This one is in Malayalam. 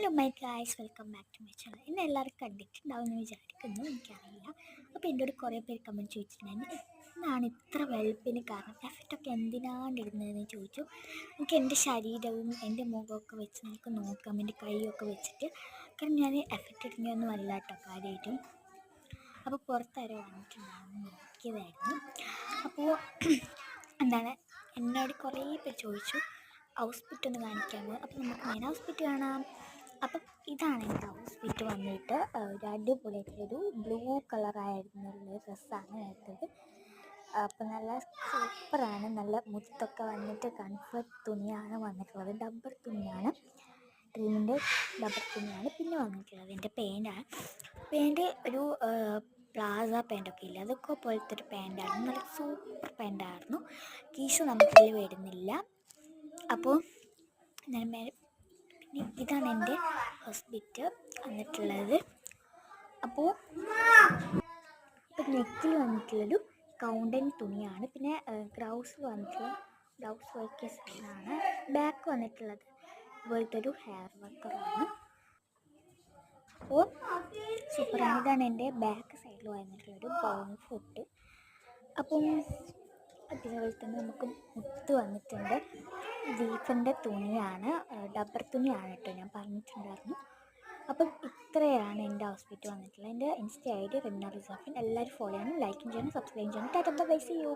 Hello my guys, welcome back to my channel. എന്നെ എല്ലാവരും കണ്ടിട്ടുണ്ടാവുമെന്ന് വിചാരിക്കുന്നു, എനിക്കറിയില്ല. അപ്പോൾ എന്നോട് കുറേ പേര് കമൻറ്റ് ചോദിച്ചിട്ടുണ്ടായിരുന്നു, എന്നാണ് ഇത്ര വെളുപ്പിന് കാരണം, എഫക്റ്റൊക്കെ എന്തിനാണ് ഇടുന്നതെന്ന് ചോദിച്ചു. നമുക്ക് എൻ്റെ ശരീരവും എൻ്റെ മുഖമൊക്കെ വെച്ച് നമുക്ക് നോക്കാം, എൻ്റെ കൈയൊക്കെ വെച്ചിട്ട്. കാരണം ഞാൻ എഫക്റ്റ് ഇടുന്നതൊന്നും അല്ല കേട്ടോ കാര്യമായിട്ടും. അപ്പോൾ പുറത്താരോ വന്നിട്ടുണ്ടാകുന്നു നോക്കിയതായിരുന്നു. അപ്പോൾ എന്താണ് എന്നോട് കുറേ പേര് ചോദിച്ചു ഔട്ട്ഫിറ്റ് ഒന്ന് കാണിക്കാമോ. അപ്പോൾ നമുക്ക് മെയിൻ ഔട്ട്ഫിറ്റ് കാണാം. അപ്പം ഇതാണ് എൻ്റെ ഔട്ട്ഫിറ്റ് വന്നിട്ട് ഒരു അടിപൊളിയായിട്ടൊരു ബ്ലൂ കളറായിരുന്നുള്ള ഡ്രസ്സാണ് എടുത്തത്. അപ്പം നല്ല സൂപ്പറാണ്, നല്ല മുത്തൊക്കെ വന്നിട്ട് കംഫർട്ട് തുണിയാണ് വന്നിട്ടുള്ളത്, ഡബ്ബർ തുണിയാണ്, ഡ്രീമിൻ്റെ ഡബ്ബർ തുണിയാണ് പിന്നെ വന്നിട്ടുള്ളത്. എൻ്റെ പാൻറ് ഒരു പ്ലാസ പാൻറ്റൊക്കെ ഇല്ല, അതൊക്കെ പോലത്തെ ഒരു പാൻറ്റായിരുന്നു, നല്ല സൂപ്പർ പാൻറ്റായിരുന്നു. കീസ് നമുക്കിതിൽ വരുന്നില്ല. അപ്പോൾ പിന്നെ ഇതാണ് എൻ്റെ ഹോസ്പിറ്റ് വന്നിട്ടുള്ളത്. അപ്പോൾ നെക്കിൽ വന്നിട്ടുള്ളൊരു കൗണ്ടൻ തുണിയാണ്. പിന്നെ ഗ്ലൗസ് വന്നിട്ടുള്ള ഗ്ലൗസ് വർക്ക് സൈഡാണ്. ബാക്ക് വന്നിട്ടുള്ളത് ഇതുപോലത്തെ ഒരു ഹെയർ വർക്കറാണ്. അപ്പോൾ സൂപ്പറാണ്. ഇതാണ് എൻ്റെ ബാക്ക് സൈഡിൽ വന്നിട്ടുള്ളൊരു ബൗൺ ഫുഡ്. അപ്പം അതുപോലെ തന്നെ നമുക്ക് മുത്ത് വന്നിട്ടുണ്ട്, ബീഫിൻ്റെ തുണിയാണ്, ഡബ്ബർ തുണിയാണ് കേട്ടോ ഞാൻ പറഞ്ഞിട്ടുണ്ടായിരുന്നു. അപ്പം ഇത്രയാണ് എൻ്റെ ഔട്ട്ഫിറ്റ് വന്നിട്ടുള്ളത്. എൻ്റെ ഇൻസ്റ്റ ID റിംന റിസാഫിൻ. എല്ലാവരും ഫോളോ ചെയ്യണം, ലൈക്കും ചെയ്യണം, സബ്സ്ക്രൈബ് ചെയ്യണം. Tata bye, see U.